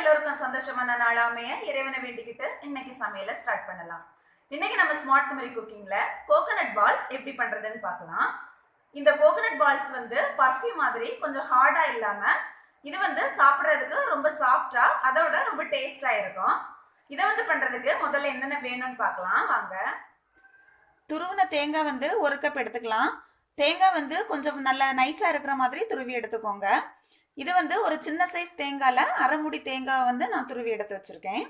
எல்லோருக்கும் சந்தோஷமான நாளாமைய இறைவனை வேண்டிக்கிட்டு இன்னைக்கு சமையலை ஸ்டார்ட் பண்ணலாம். இன்னைக்கு நம்ம ஸ்மார்ட் குமரி குக்கிங்ல கோகனட் பால்ஸ் எப்படி பண்றதுன்னு பார்க்கலாம். இந்த கோகனட் பால்ஸ் வந்து பர்ஃப்யூம் மாதிரி கொஞ்சம் ஹார்டா இல்லாம இது வந்து சாப்பிட்றதுக்கு ரொம்ப சாஃப்டா அதோட ரொம்ப டேஸ்டா இருக்கும். இதை வந்து பண்றதுக்கு முதல்ல என்னென்ன வேணும்னு பார்க்கலாம் வாங்க. துருவின தேங்காய் வந்து 1 கப் எடுத்துக்கலாம். தேங்காய் வந்து கொஞ்சம் நல்ல நைஸா இருக்கிற மாதிரி துருவி எடுத்துக்கோங்க. இது வந்து ஒரு சின்ன சைஸ் தேங்காயில் அரை மூடி தேங்காய் வந்து நான் துருவி எடுத்து வச்சுருக்கேன்.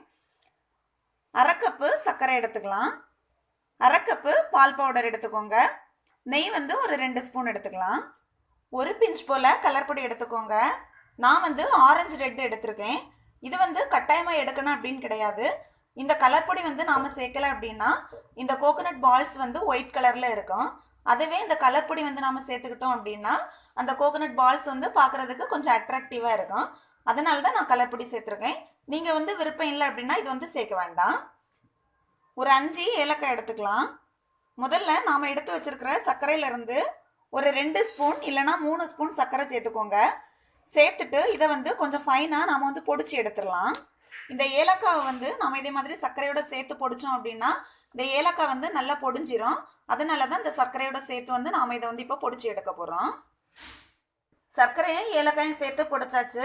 அரை கப்பு சர்க்கரை எடுத்துக்கலாம். அரை கப்பு பால் பவுடர் எடுத்துக்கோங்க. நெய் வந்து ஒரு 2 ஸ்பூன் எடுத்துக்கலாம். ஒரு பிஞ்ச் போல் கலர் பொடி எடுத்துக்கோங்க. நான் வந்து ஆரஞ்சு ரெட் எடுத்திருக்கேன். இது வந்து கட்டாயமாக எடுக்கணும் அப்படின்னு கிடையாது. இந்த கலர் பொடி வந்து நாம் சேர்க்கலை அப்படின்னா இந்த கோகனட் பால்ஸ் வந்து ஒயிட் கலரில் இருக்கும். அதுவே இந்த கலர் பொடி வந்து நாம் சேர்த்துக்கிட்டோம் அப்படின்னா அந்த கோகனட் பால்ஸ் வந்து பார்க்குறதுக்கு கொஞ்சம் அட்ராக்டிவாக இருக்கும். அதனால தான் நான் கலர் பொடி சேர்த்துருக்கேன். நீங்கள் வந்து விருப்பம் இல்லை அப்படின்னா இது வந்து சேர்க்க வேண்டாம். ஒரு 5 ஏலக்காய் எடுத்துக்கலாம். முதல்ல நாம் எடுத்து வச்சுருக்கிற சர்க்கரையிலேருந்து ஒரு 2 ஸ்பூன் இல்லைனா 3 ஸ்பூன் சர்க்கரை சேர்த்துக்கோங்க. சேர்த்துட்டு இதை வந்து கொஞ்சம் ஃபைனாக நாம் வந்து பொடிச்சு எடுத்துடலாம். இந்த ஏலக்காவை வந்து நாம் இதே மாதிரி சர்க்கரையோட சேர்த்து பொடிச்சோம் அப்படின்னா இந்த ஏலக்காய் வந்து நல்லா பொடிஞ்சிரும். அதனால தான் இந்த சர்க்கரையோட சேர்த்து வந்து நாம் இதை வந்து இப்போ பொடிச்சு எடுக்க போகிறோம். சர்க்கரையும் ஏலக்காயும் சேர்த்து பொடிச்சாச்சு.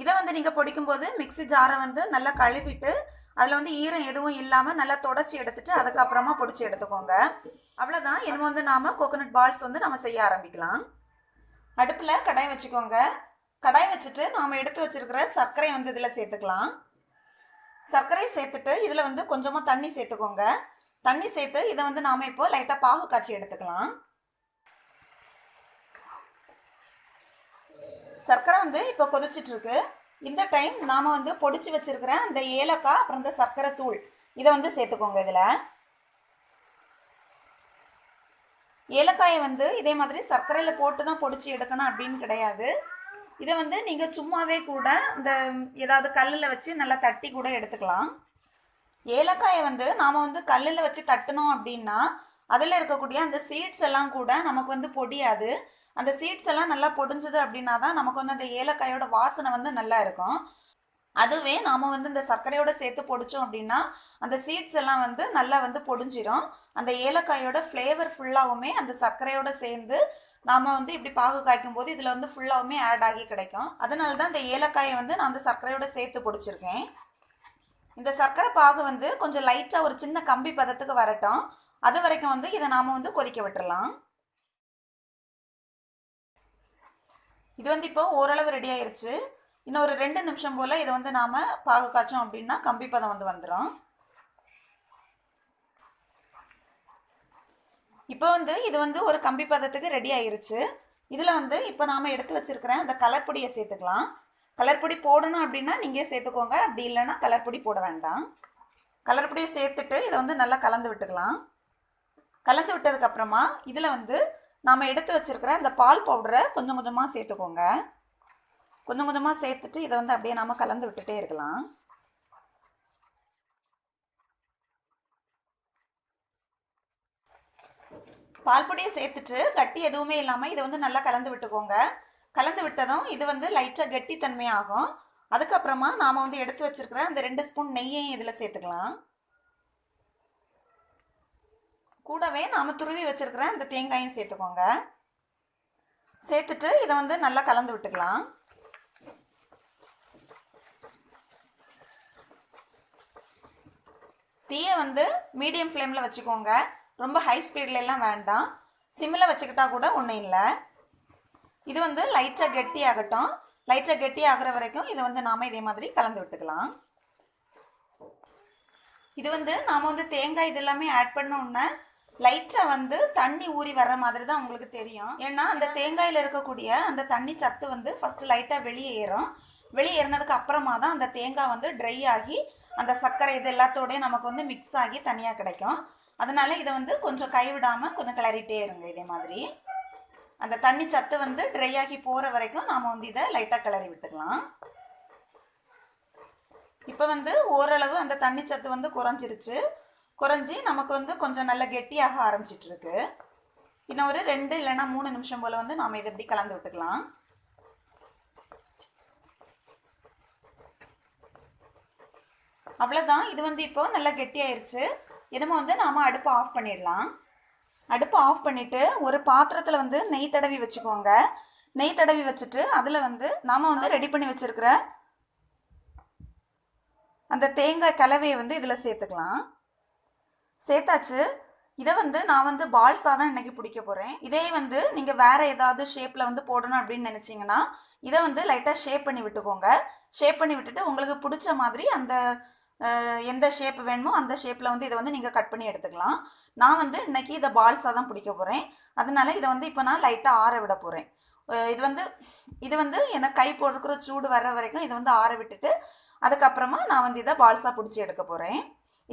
இதை வந்து நீங்கள் பொடிக்கும்போது மிக்ஸி ஜாரை வந்து நல்லா கழுவிட்டு அதில் வந்து ஈரம் எதுவும் இல்லாமல் நல்லா தொடச்சி எடுத்துட்டு அதுக்கப்புறமா பொடிச்சு எடுத்துக்கோங்க. அவ்வளோதான். இனிமே வந்து நாம் கோகனட் பால்ஸ் வந்து நம்ம செய்ய ஆரம்பிக்கலாம். அடுப்பில் கடாய் வச்சுக்கோங்க. கடாய் வச்சுட்டு நாம் எடுத்து வச்சிருக்கிற சர்க்கரை வந்து இதில் சேர்த்துக்கலாம். சர்க்கரை சேர்த்துட்டு இதில் வந்து கொஞ்சமாக தண்ணி சேர்த்துக்கோங்க. தண்ணி சேர்த்து இதை வந்து நாம் இப்போ லைட்டாக பாகு காய்ச்சி எடுத்துக்கலாம். சர்க்கரை வந்து இப்போ கொதிச்சிட்ருக்கு. இந்த டைம் நாம் வந்து பொடிச்சு வச்சுருக்கிற அந்த ஏலக்காய் அப்புறம் இந்த சர்க்கரை தூள் இதை வந்து சேர்த்துக்கோங்க. இதில் ஏலக்காயை வந்து இதே மாதிரி சர்க்கரையில் போட்டு தான் பொடிச்சு எடுக்கணும் அப்படின்னு கிடையாது. இதை வந்து நீங்கள் சும்மாவே கூட இந்த ஏதாவது கல்லில் வச்சு நல்லா தட்டி கூட எடுத்துக்கலாம். ஏலக்காயை வந்து நாம் வந்து கல்லில் வச்சு தட்டினோம் அப்படின்னா அதில் இருக்கக்கூடிய அந்த சீட்ஸ் எல்லாம் கூட நமக்கு வந்து பொடியாது. அந்த சீட்ஸ் எல்லாம் நல்லா பொடிஞ்சது அப்படின்னா தான் நமக்கு வந்து அந்த ஏலக்காயோட வாசனை வந்து நல்லா இருக்கும். அதுவே நாம் வந்து இந்த சர்க்கரையோட சேர்த்து பொடிச்சோம் அப்படின்னா அந்த சீட்ஸ் எல்லாம் வந்து நல்லா வந்து பொடிஞ்சிரும். அந்த ஏலக்காயோட ஃப்ளேவர் ஃபுல்லாகவுமே அந்த சர்க்கரையோட சேர்ந்து நாம் வந்து இப்படி பாகு காய்க்கும் போது இதில் வந்து ஃபுல்லாகவுமே ஆட் ஆகி கிடைக்கும். அதனால தான் இந்த ஏலக்காயை வந்து நான் அந்த சர்க்கரையோட சேர்த்து பொடிச்சிருக்கேன். இந்த சர்க்கரை பாகு வந்து கொஞ்சம் லைட்டாக ஒரு சின்ன கம்பி பதத்துக்கு வரட்டும். அது வரைக்கும் வந்து இதை நாம் வந்து கொதிக்க விட்டுறலாம். இது வந்து இப்போ ஓரளவு ரெடி ஆயிருச்சு. இன்னும் ஒரு 2 நிமிஷம் போல் இதை வந்து நாம் பாகு காய்ச்சோம் அப்படின்னா கம்பி பதம் வந்து வந்துடும். இப்போ வந்து இது வந்து ஒரு கம்பி பதத்துக்கு ரெடி ஆயிருச்சு. இதில் வந்து இப்போ நாம் எடுத்து வச்சிருக்கிற அந்த கலர் பொடியை சேர்த்துக்கலாம். கலர் பொடி போடணும் அப்படின்னா நீங்கள் சேர்த்துக்கோங்க. அப்படி இல்லைன்னா கலர் பொடி போட வேண்டாம். கலர் பொடியை சேர்த்துட்டு இதை வந்து நல்லா கலந்து விட்டுக்கலாம். கலந்து விட்டதுக்கப்புறமா இதில் வந்து நாம் எடுத்து வச்சுருக்கிற அந்த பால் பவுடரை கொஞ்சம் கொஞ்சமாக சேர்த்துக்கோங்க. கொஞ்சம் கொஞ்சமாக சேர்த்துட்டு இதை வந்து அப்படியே நாம் கலந்து விட்டுட்டே இருக்கலாம். பால் பொடியை சேர்த்துட்டு கட்டி எதுவுமே இல்லாமல் இதை வந்து நல்லா கலந்து விட்டுக்கோங்க. கலந்து விட்டதும் இது வந்து லைட்டாக கெட்டித்தன்மை ஆகும். அதுக்கப்புறமா நாம் வந்து எடுத்து வச்சுருக்கிற அந்த 2 ஸ்பூன் நெய்யையும் இதில் சேர்த்துக்கலாம். கூடவே நாம் துருவி வச்சுருக்கிற அந்த தேங்காயும் சேர்த்துக்கோங்க. சேர்த்துட்டு இதை வந்து நல்லா கலந்து விட்டுக்கலாம். தீயை வந்து மீடியம் ஃப்ளேமில் வச்சுக்கோங்க. ரொம்ப ஹை ஸ்பீட்லாம் வேண்டாம். சிம்மில் வச்சுக்கிட்டா கூட ஒன்றும் இல்லை. இது வந்து லைட்டாக கெட்டி ஆகட்டும். லைட்டாக கெட்டி ஆகிற வரைக்கும் இதை வந்து நாம் இதே மாதிரி கலந்து விட்டுக்கலாம். இது வந்து நாம் வந்து தேங்காய் இது எல்லாமே ஆட் பண்ணோன்னா லைட்டாக வந்து தண்ணி ஊறி வர்ற மாதிரி தான் உங்களுக்கு தெரியும். ஏன்னா அந்த தேங்காயில் இருக்கக்கூடிய அந்த தண்ணி சத்து வந்து ஃபஸ்ட்டு லைட்டாக வெளியே ஏறும். வெளியே ஏறினதுக்கு அப்புறமா தான் அந்த தேங்காய் வந்து ட்ரை ஆகி அந்த சர்க்கரை இது எல்லாத்தோடையும் நமக்கு வந்து மிக்ஸ் ஆகி தனியாக கிடைக்கும். அதனால இதை வந்து கொஞ்சம் கைவிடாமல் கொஞ்சம் கிளறிட்டே இருங்க. இதே மாதிரி அந்த தண்ணி சத்து வந்து ட்ரை ஆகி போகிற வரைக்கும் நாம் வந்து இதை லைட்டாக கிளறி விட்டுக்கலாம். இப்போ வந்து ஓரளவு அந்த தண்ணி சத்து வந்து குறைஞ்சிருச்சு. குறைஞ்சி நமக்கு வந்து கொஞ்சம் நல்ல கெட்டியாக ஆரம்பிச்சிட்ருக்கு. இன்னும் ஒரு 2 இல்லைன்னா 3 நிமிஷம் போல் வந்து நாம் இதை இப்படி கலந்து விட்டுக்கலாம். அவ்வளோதான். இது வந்து இப்போ நல்லா கெட்டியாயிருச்சு. இனிமே வந்து நாம் அடுப்பை ஆஃப் பண்ணிடலாம். அடுப்பை ஆஃப் பண்ணிவிட்டு ஒரு பாத்திரத்தில் வந்து நெய் தடவி வச்சுக்கோங்க. நெய் தடவி வச்சுட்டு அதில் வந்து நாம் வந்து ரெடி பண்ணி வச்சுருக்கிற அந்த தேங்காய் கலவையை வந்து இதில் சேர்த்துக்கலாம். சேர்த்தாச்சு. இதை வந்து நான் வந்து பால்ஸாக தான் இன்றைக்கி பிடிக்க போகிறேன். இதே வந்து நீங்கள் வேறு ஏதாவது ஷேப்பில் வந்து போடணும் அப்படின்னு நினச்சிங்கன்னா இதை வந்து லைட்டாக ஷேப் பண்ணி விட்டுக்கோங்க. ஷேப் பண்ணி விட்டுட்டு உங்களுக்கு பிடிச்ச மாதிரி அந்த எந்த ஷேப் வேணுமோ அந்த ஷேப்பில் வந்து இதை வந்து நீங்கள் கட் பண்ணி எடுத்துக்கலாம். நான் வந்து இன்றைக்கி இதை பால்ஸாக தான் பிடிக்க போகிறேன். அதனால இதை வந்து இப்போ நான் லைட்டாக ஆற விட போகிறேன். இது வந்து எனக்கு கை பொறுக்கிற சூடு வர்ற வரைக்கும் இதை வந்து ஆற விட்டுட்டு அதுக்கப்புறமா நான் வந்து இதை பால்ஸாக பிடிச்சி எடுக்க போகிறேன்.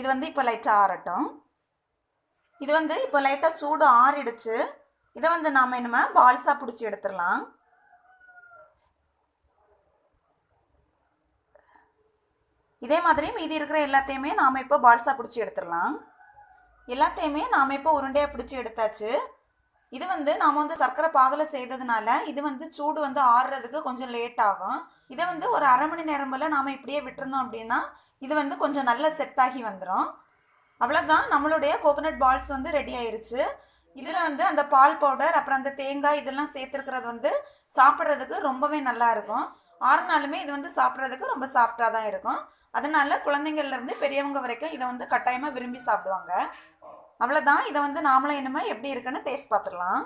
இது வந்து இப்போ லைட்டாக ஆறட்டும். இது வந்து இப்போ லைட்டாக சூடு ஆறிடுச்சு. இதை வந்து நாம் இனிமே பால்ஸாக பிடிச்சி எடுத்துடலாம். இதே மாதிரி மீதி இருக்கிற எல்லாத்தையுமே நாம் இப்போ பால்ஸாக பிடிச்சி எடுத்துடலாம். எல்லாத்தையுமே நாம் இப்போ உருண்டையாக பிடிச்சி எடுத்தாச்சு. இது வந்து நாம் வந்து சர்க்கரை பாகில் செய்ததுனால இது வந்து சூடு வந்து ஆறுறதுக்கு கொஞ்சம் லேட் ஆகும். இதை வந்து ஒரு அரை மணி நேரம் போல் நாம் இப்படியே விட்டுருந்தோம் அப்படின்னா இது வந்து கொஞ்சம் நல்ல செட் ஆகி வந்துடும். அவ்வளோதான், நம்மளுடைய கோகோனட் பால்ஸ் வந்து ரெடி ஆயிருச்சு. இதில் வந்து அந்த பால் பவுடர் அப்புறம் அந்த தேங்காய் இதெல்லாம் சேர்த்துருக்கிறது வந்து சாப்பிட்றதுக்கு ரொம்பவே நல்லா இருக்கும். ஆறுனாலுமே இது வந்து சாப்பிட்றதுக்கு ரொம்ப சாஃப்டாக தான் இருக்கும். அதனால குழந்தைங்கள்லேருந்து பெரியவங்க வரைக்கும் இதை வந்து கட்டாயமாக விரும்பி சாப்பிடுவாங்க. அவ்வளோதான், இதை வந்து நாமளும் இனிமே எப்படி இருக்குன்னு டேஸ்ட் பார்த்துடலாம்.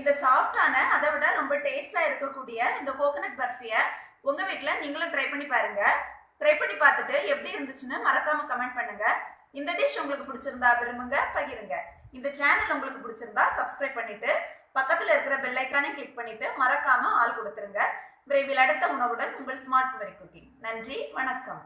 இந்த சாஃப்டான அதை விட ரொம்ப டேஸ்டாக இருக்கக்கூடிய இந்த கோகோனட் பர்ஃபியை உங்கள் வீட்டில் நீங்களும் ட்ரை பண்ணி பாருங்கள். ட்ரை பண்ணி பார்த்துட்டு எப்படி இருந்துச்சுன்னு மறக்காமல் கமெண்ட் பண்ணுங்கள். இந்த டிஷ் உங்களுக்கு பிடிச்சிருந்தா விரும்புங்க, பகிருங்க. இந்த சேனல் உங்களுக்கு பிடிச்சிருந்தா சப்ஸ்கிரைப் பண்ணிவிட்டு பக்கத்தில் இருக்கிற பெல் ஐக்கானையும் கிளிக் பண்ணிவிட்டு மறக்காமல் ஆள் கொடுத்துருங்க. விரைவில் அடுத்த உணவுடன் உங்கள் ஸ்மார்ட் குமரி குக்கிங். நன்றி, வணக்கம்.